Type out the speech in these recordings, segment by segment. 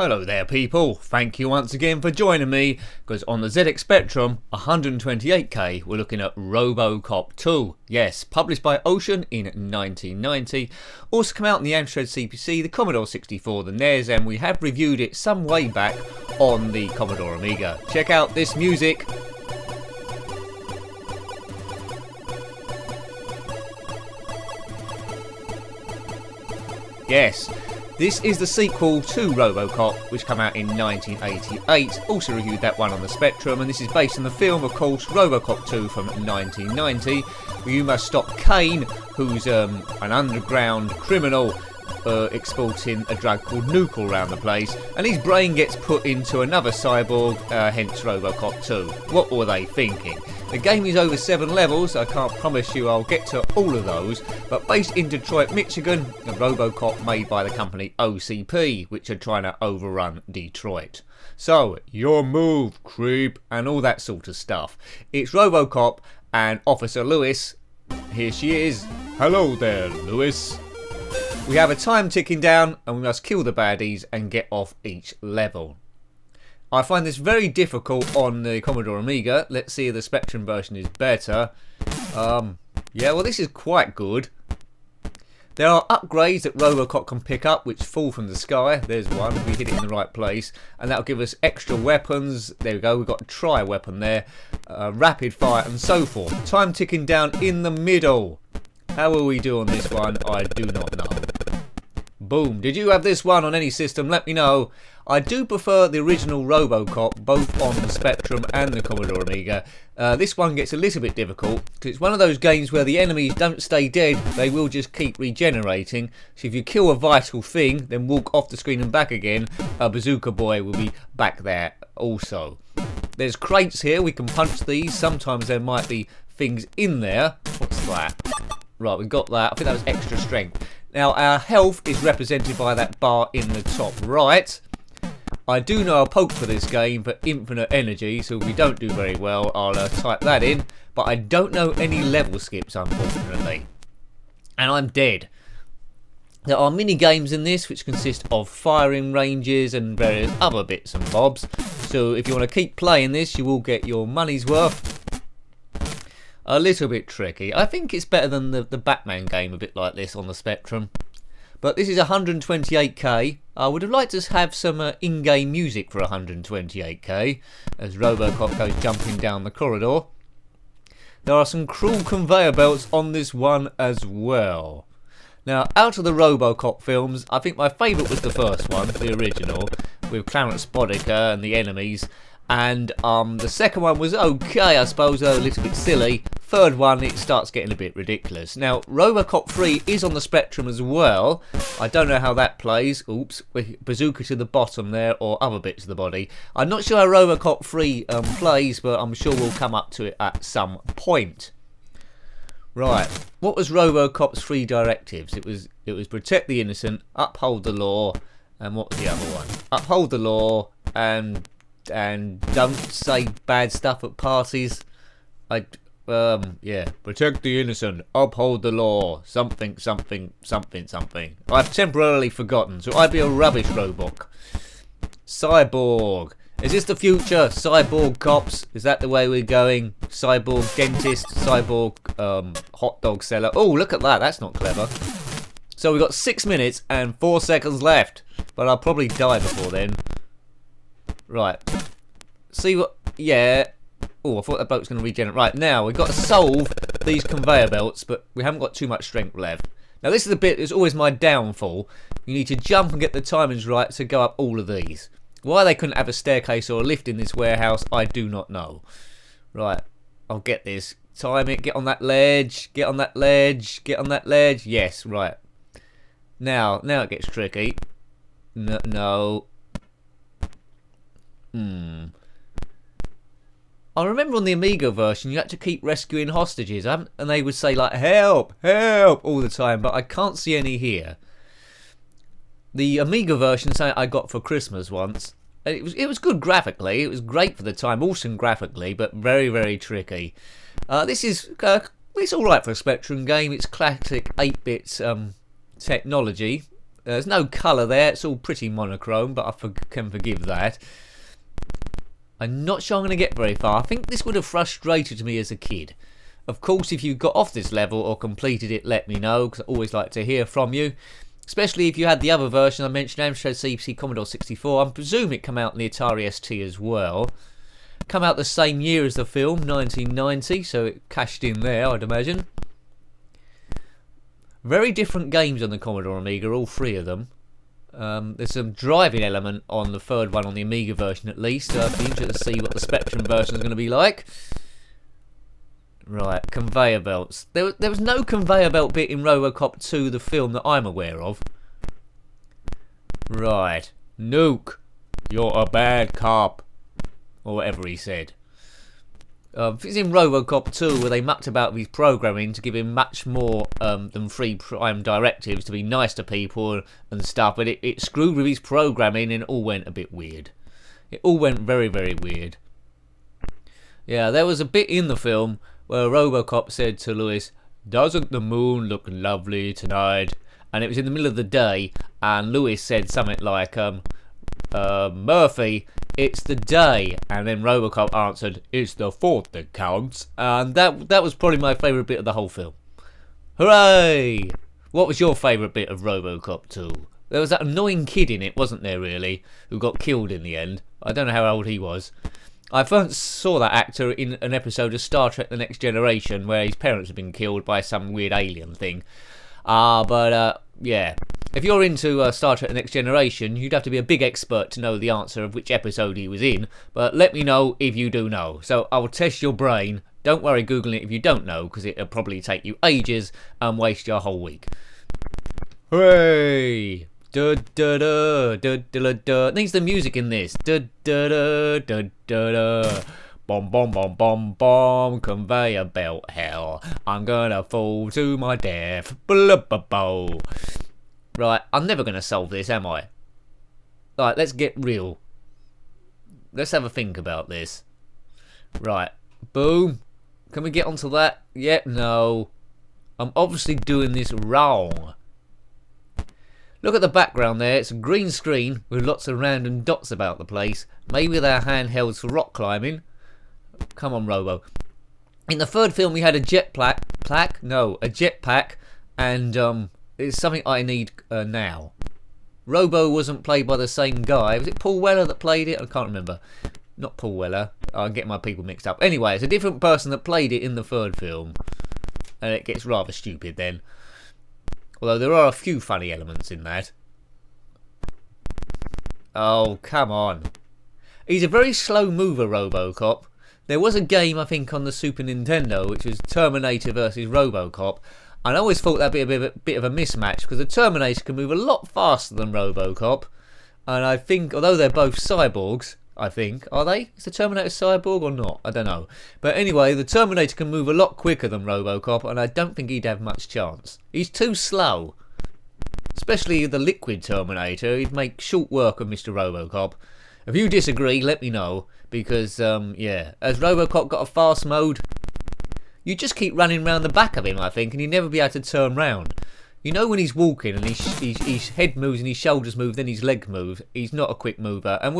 Hello there people, thank you once again for joining me, because on the ZX Spectrum 128K we're looking at Robocop 2. Yes, published by Ocean in 1990, also come out in the Amstrad CPC, the Commodore 64, the NES, and we have reviewed it some way back on the Commodore Amiga. Check out this music. Yes. This is the sequel to Robocop, which came out in 1988. Also reviewed that one on the Spectrum, and this is based on the film, of course, Robocop 2 from 1990, where you must stop Kane, who's an underground criminal exporting a drug called Nucle around the place, and his brain gets put into another cyborg, hence Robocop 2. What were they thinking? The game is over 7 levels, I can't promise you I'll get to all of those, but based in Detroit, Michigan, a Robocop made by the company OCP, which are trying to overrun Detroit. So, your move, creep, and all that sort of stuff. It's Robocop and Officer Lewis. Here she is. Hello there, Lewis. We have a time ticking down, and we must kill the baddies and get off each level. I find this very difficult on the Commodore Amiga. Let's see if the Spectrum version is better. Yeah, well, this is quite good. There are upgrades that Robocop can pick up which fall from the sky. There's one, if we hit it in the right place, and that'll give us extra weapons. There we go, we've got a tri-weapon there, rapid fire and so forth. Time ticking down in the middle. How will we do on this one? I do not know. Boom. Did you have this one on any system? Let me know. I do prefer the original Robocop, both on the Spectrum and the Commodore Amiga. This one gets a little bit difficult, because it's one of those games where the enemies don't stay dead, they will just keep regenerating. So if you kill a vital thing, then walk off the screen and back again, Bazooka Boy will be back there also. There's crates here, we can punch these. Sometimes there might be things in there. What's that? Right, we got that. I think that was extra strength. Now, our health is represented by that bar in the top right. I do know I'll poke for this game for infinite energy, so if we don't do very well, I'll type that in. But I don't know any level skips, unfortunately. And I'm dead. There are mini games in this, which consist of firing ranges and various other bits and bobs. So if you want to keep playing this, you will get your money's worth. A little bit tricky. I think it's better than the Batman game, a bit like this on the Spectrum. But this is 128K. I would have liked to have some in-game music for 128K, as Robocop goes jumping down the corridor. There are some cruel conveyor belts on this one as well. Now, out of the Robocop films, I think my favourite was the first one, the original, with Clarence Boddicker and the enemies. And the second one was okay, I suppose, though a little bit silly. Third one, it starts getting a bit ridiculous. Now, Robocop 3 is on the Spectrum as well. I don't know how that plays. Oops, bazooka to the bottom there, or other bits of the body. I'm not sure how Robocop 3 plays, but I'm sure we'll come up to it at some point. Right, what was Robocop's 3 directives? It was protect the innocent, uphold the law, and what was the other one? Uphold the law and don't say bad stuff at parties. Yeah, protect the innocent, uphold the law, something. I've temporarily forgotten, so I'd be a rubbish robot. Cyborg. Is this the future? Cyborg cops? Is that the way we're going? Cyborg dentist, cyborg hot dog seller. Oh, look at that, that's not clever. So we've got 6 minutes and 4 seconds left, but I'll probably die before then. Right. See what... Yeah. Oh, I thought that boat's going to regenerate. Right, now we've got to solve these conveyor belts, but we haven't got too much strength left. Now, this is the bit that's always my downfall. You need to jump and get the timings right to go up all of these. Why they couldn't have a staircase or a lift in this warehouse, I do not know. Right. I'll get this. Time it. Get on that ledge. Get on that ledge. Get on that ledge. Yes, right. Now it gets tricky. No. I remember on the Amiga version you had to keep rescuing hostages, and they would say like help, help all the time, but I can't see any here. The Amiga version I got for Christmas once, and it was good graphically, it was great for the time, awesome graphically, but very, very tricky. This is it's alright for a Spectrum game, it's classic 8-bit technology. There's no colour there, it's all pretty monochrome, but I can forgive that. I'm not sure I'm going to get very far. I think this would have frustrated me as a kid. Of course, if you got off this level or completed it, let me know, because I always like to hear from you. Especially if you had the other version I mentioned, Amstrad CPC Commodore 64. I presume it came out on the Atari ST as well. Come out the same year as the film, 1990, so it cashed in there, I'd imagine. Very different games on the Commodore Amiga, all three of them. There's some driving element on the third one, on the Amiga version at least. I'd be interested to see what the Spectrum version is going to be like. Right, conveyor belts. There was no conveyor belt bit in Robocop 2, the film, that I'm aware of. Right. Nuke, you're a bad cop. Or whatever he said. If it's in Robocop 2 where they mucked about with his programming to give him much more than 3 prime directives to be nice to people and stuff, but it screwed with his programming and it all went a bit weird. It all went very, very weird. Yeah, there was a bit in the film where Robocop said to Lewis, "Doesn't the moon look lovely tonight?" And it was in the middle of the day, and Lewis said something like, "Murphy, it's the day," and then Robocop answered, "It's the thought that counts," and that was probably my favourite bit of the whole film. Hooray! What was your favourite bit of Robocop 2? There was that annoying kid in it, wasn't there, really, who got killed in the end. I don't know how old he was. I first saw that actor in an episode of Star Trek The Next Generation where his parents had been killed by some weird alien thing. Yeah. If you're into Star Trek The Next Generation, you'd have to be a big expert to know the answer of which episode he was in, but let me know if you do know. So I'll test your brain. Don't worry Googling it if you don't know, because it'll probably take you ages and waste your whole week. Hooray! Da da da da da da. It needs the music in this. Da da da da da da. Bomb bomb bomb bomb bomb. Conveyor belt hell. I'm gonna fall to my death. Blah blah blah. Right, I'm never gonna solve this, am I? Right, let's get real. Let's have a think about this. Right, boom. Can we get onto that? Yep, no. I'm obviously doing this wrong. Look at the background there, it's a green screen with lots of random dots about the place. Maybe they're handhelds for rock climbing. Come on, Robo. In the third film we had a jetpack, and it's something I need now. Robo wasn't played by the same guy. Was it Paul Weller that played it? I can't remember. Not Paul Weller. I'm getting my people mixed up. Anyway, it's a different person that played it in the third film. And it gets rather stupid then. Although there are a few funny elements in that. Oh, come on. He's a very slow mover, Robocop. There was a game, I think, on the Super Nintendo, which was Terminator versus Robocop. And I always thought that'd be a bit of a mismatch, because the Terminator can move a lot faster than Robocop. And I think, although they're both cyborgs, I think, are they? Is the Terminator cyborg or not? I don't know. But anyway, the Terminator can move a lot quicker than Robocop, and I don't think he'd have much chance. He's too slow. Especially the liquid Terminator, he'd make short work of Mr. Robocop. If you disagree, let me know, because, yeah, as Robocop got a fast mode, you just keep running round the back of him, I think, and he'd never be able to turn round. You know when he's walking and his head moves and his shoulders move, then his legs move. He's not a quick mover. And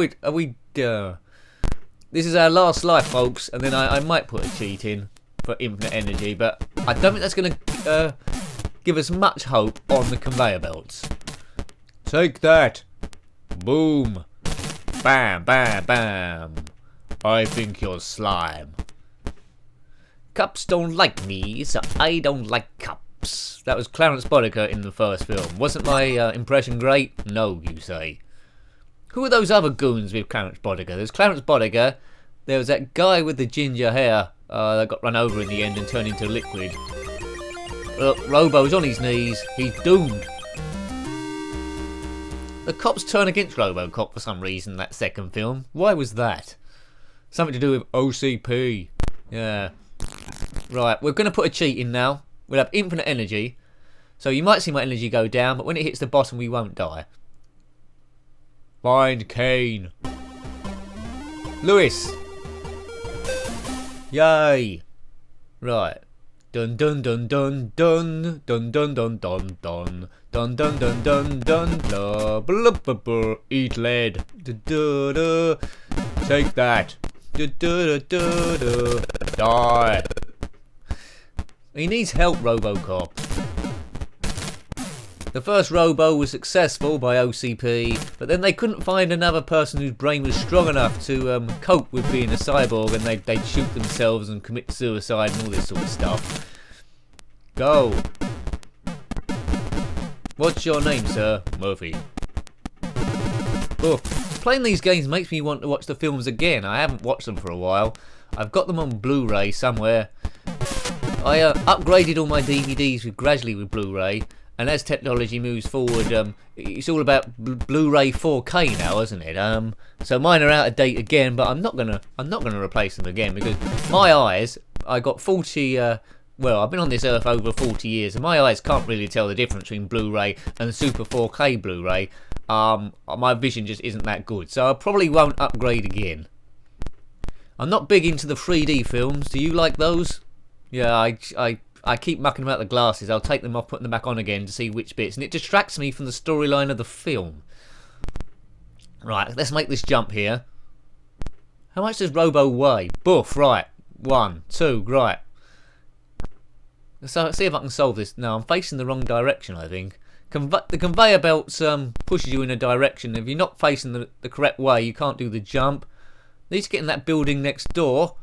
this is our last life, folks. And then I might put a cheat in for infinite energy, but I don't think that's going to give us much hope on the conveyor belts. Take that. Boom. Bam, bam, bam. I think you're slime. Cups don't like me, so I don't like cups. That was Clarence Boddicker in the first film. Wasn't my impression great? No, you say. Who are those other goons with Clarence Boddicker? There's Clarence Boddicker. There was that guy with the ginger hair that got run over in the end and turned into liquid. Look, Robo's on his knees. He's doomed. The cops turn against Robocop for some reason, that second film. Why was that? Something to do with OCP. Yeah. Right, we're going to put a cheat in now. We'll have infinite energy. So you might see my energy go down, but when it hits the bottom we won't die. Find Kane. Lewis. Yay. Right. Dun dun dun dun dun dun dun dun dun dun dun dun dun dun dun blah blah blah blah. Eat lead. Take that. Die. He needs help, Robocop. The first Robo was successful by OCP, but then they couldn't find another person whose brain was strong enough to cope with being a cyborg, and they'd shoot themselves and commit suicide and all this sort of stuff. Go. What's your name, sir? Murphy. Oh, playing these games makes me want to watch the films again. I haven't watched them for a while. I've got them on Blu-ray somewhere. I upgraded all my DVDs gradually with Blu-ray. And as technology moves forward, it's all about Blu-ray 4K now, isn't it? So mine are out of date again, but I'm not gonna replace them again because my eyes. I got 40. Well, I've been on this earth over 40 years, and my eyes can't really tell the difference between Blu-ray and Super 4K Blu-ray. My vision just isn't that good, so I probably won't upgrade again. I'm not big into the 3D films. Do you like those? Yeah, I keep mucking about the glasses. I'll take them off, put them back on again to see which bits, and it distracts me from the storyline of the film. Right, let's make this jump here. How much does Robo weigh? Boof, right. 1, 2, right. So let's see if I can solve this. No, I'm facing the wrong direction, I think. The conveyor belts pushes you in a direction. If you're not facing the correct way, you can't do the jump. Need to get in that building next door.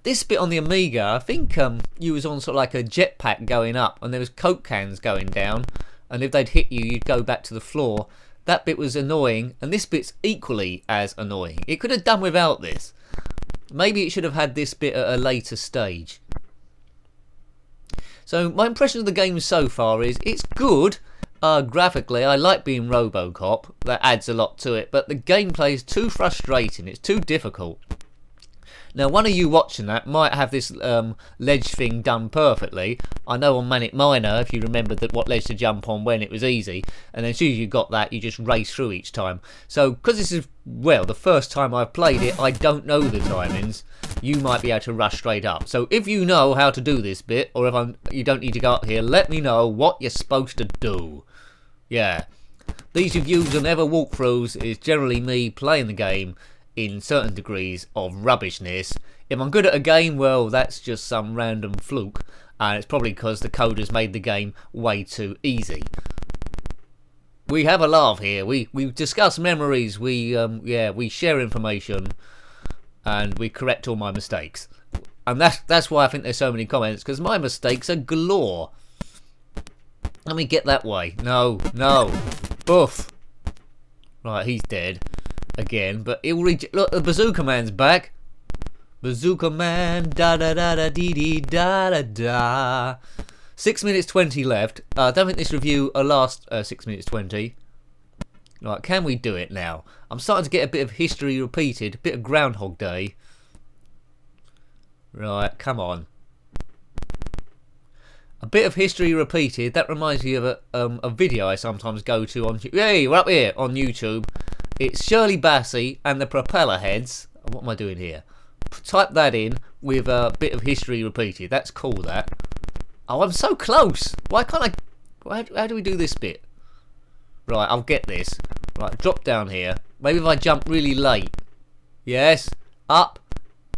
This bit on the Amiga, I think you was on sort of like a jetpack going up, and there was Coke cans going down, and if they'd hit you, you'd go back to the floor. That bit was annoying, and this bit's equally as annoying. It could have done without this. Maybe it should have had this bit at a later stage. So my impression of the game so far is it's good. Graphically, I like being Robocop. That adds a lot to it, but the gameplay is too frustrating. It's too difficult. Now, one of you watching that might have this ledge thing done perfectly. I know on Manic Miner, if you remembered that what ledge to jump on when, it was easy. And then as soon as you got that, you just race through each time. So, because this is, well, the first time I've played it, I don't know the timings. You might be able to rush straight up. So, if you know how to do this bit, or if you don't need to go up here, let me know what you're supposed to do. Yeah. These reviews on ever walkthroughs is generally me playing the game in certain degrees of rubbishness. If I'm good at a game, well, that's just some random fluke, and it's probably because the coders made the game way too easy. We have a laugh here. We discuss memories. We share information, and we correct all my mistakes. And that's why I think there's so many comments, because my mistakes are galore. Let me get that way. No. Boof. Right, he's dead. Again, but it will look, the Bazooka Man's back. Bazooka Man, da da da da dee dee da da da. 6 minutes 20 left. I don't think this review will last 6 minutes 20. Right, can we do it now? I'm starting to get a bit of history repeated, a bit of Groundhog Day. Right, come on. A bit of history repeated. That reminds me of a video I sometimes go to on. Hey, we're up here on YouTube. It's Shirley Bassey and the Propeller Heads. What am I doing here? Type that in with a bit of history repeated. That's cool, that. Oh, I'm so close. Why can't I... How do we do this bit? Right, I'll get this. Right, drop down here. Maybe if I jump really late. Yes. Up.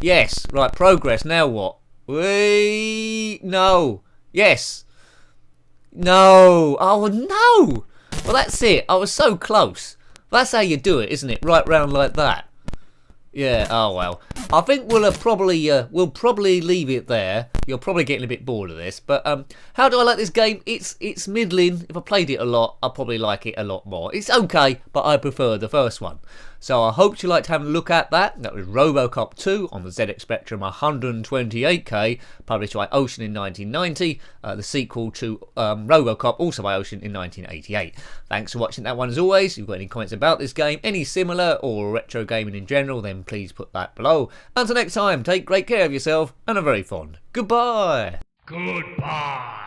Yes. Right, progress. Now what? Whee! No. Yes. No. Oh, no. Well, that's it. I was so close. That's how you do it, isn't it? Right round like that. Yeah, oh well. I think we'll probably leave it there. You're probably getting a bit bored of this, but how do I like this game? It's middling. If I played it a lot, I'll probably like it a lot more. It's okay, but I prefer the first one. So I hope you liked having a look at that. That was Robocop 2 on the ZX Spectrum 128K, published by Ocean in 1990. The sequel to Robocop, also by Ocean in 1988. Thanks for watching that one as always. If you've got any comments about this game, any similar or retro gaming in general, then please put that below. Until next time, take great care of yourself and a very fond goodbye. Goodbye.